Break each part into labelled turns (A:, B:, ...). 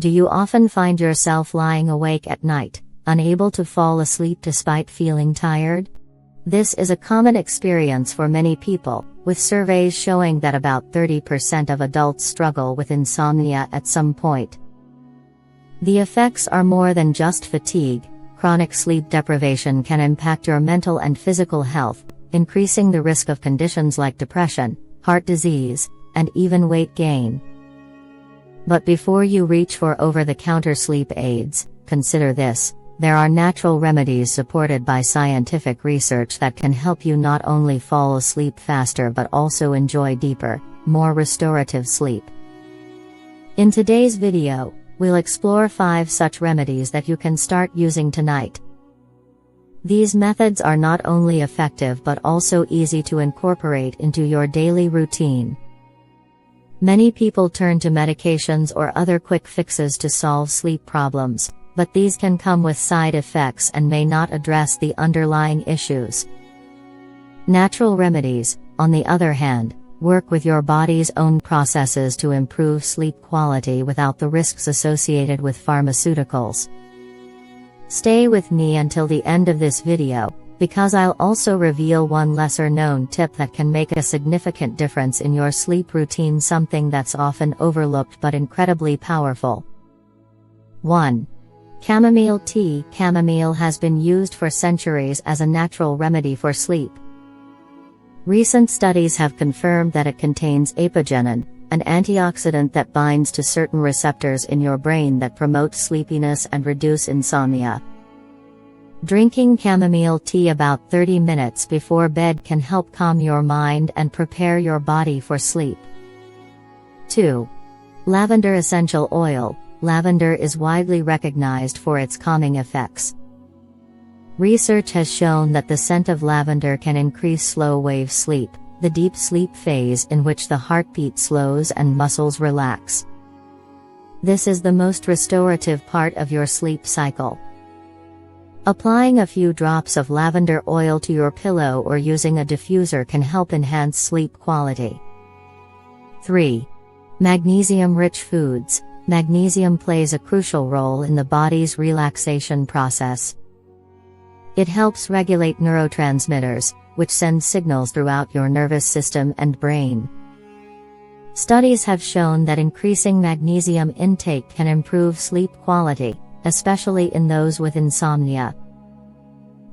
A: Do you often find yourself lying awake at night, unable to fall asleep despite feeling tired? This is a common experience for many people, with surveys showing that about 30% of adults struggle with insomnia at some point. The effects are more than just fatigue. Chronic sleep deprivation can impact your mental and physical health, increasing the risk of conditions like depression, heart disease, and even weight gain. But before you reach for over-the-counter sleep aids, consider this: there are natural remedies supported by scientific research that can help you not only fall asleep faster but also enjoy deeper, more restorative sleep. In today's video, we'll explore 5 such remedies that you can start using tonight. These methods are not only effective but also easy to incorporate into your daily routine. Many people turn to medications or other quick fixes to solve sleep problems, but these can come with side effects and may not address the underlying issues. Natural remedies, on the other hand, work with your body's own processes to improve sleep quality without the risks associated with pharmaceuticals. Stay with me until the end of this video, because I'll also reveal one lesser-known tip that can make a significant difference in your sleep routine, something that's often overlooked but incredibly powerful. 1. Chamomile tea. Chamomile has been used for centuries as a natural remedy for sleep. Recent studies have confirmed that it contains apigenin, an antioxidant that binds to certain receptors in your brain that promote sleepiness and reduce insomnia. Drinking chamomile tea about 30 minutes before bed can help calm your mind and prepare your body for sleep. 2. Lavender essential oil. Lavender is widely recognized for its calming effects. Research has shown that the scent of lavender can increase slow-wave sleep, the deep sleep phase in which the heartbeat slows and muscles relax. This is the most restorative part of your sleep cycle. Applying a few drops of lavender oil to your pillow or using a diffuser can help enhance sleep quality. 3. Magnesium-rich foods. Magnesium plays a crucial role in the body's relaxation process. It helps regulate neurotransmitters, which send signals throughout your nervous system and brain. Studies have shown that increasing magnesium intake can improve sleep quality, especially in those with insomnia.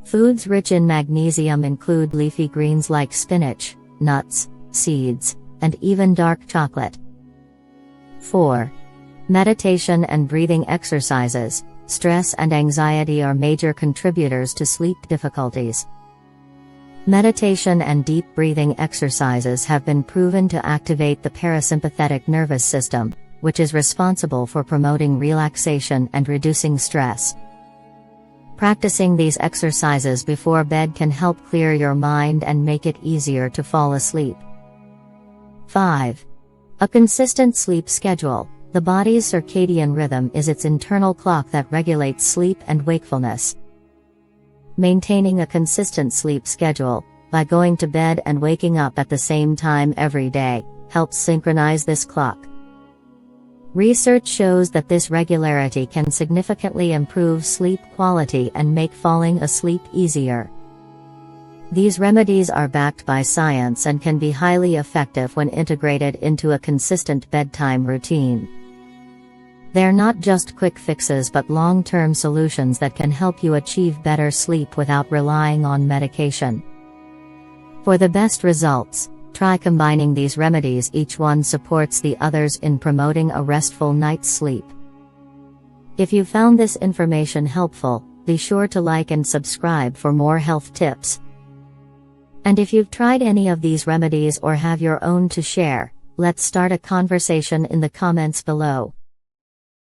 A: Foods rich in magnesium include leafy greens like spinach, nuts, seeds, and even dark chocolate. 4. Meditation and breathing exercises. Stress and anxiety are major contributors to sleep difficulties. Meditation and deep breathing exercises have been proven to activate the parasympathetic nervous system, which is responsible for promoting relaxation and reducing stress. Practicing these exercises before bed can help clear your mind and make it easier to fall asleep. 5. A consistent sleep schedule. The body's circadian rhythm is its internal clock that regulates sleep and wakefulness. Maintaining a consistent sleep schedule, by going to bed and waking up at the same time every day, helps synchronize this clock. Research shows that this regularity can significantly improve sleep quality and make falling asleep easier. These remedies are backed by science and can be highly effective when integrated into a consistent bedtime routine. They're not just quick fixes but long-term solutions that can help you achieve better sleep without relying on medication. For the best results, try combining these remedies. Each one supports the others in promoting a restful night's sleep. If you found this information helpful, be sure to like and subscribe for more health tips. And if you've tried any of these remedies or have your own to share, let's start a conversation in the comments below.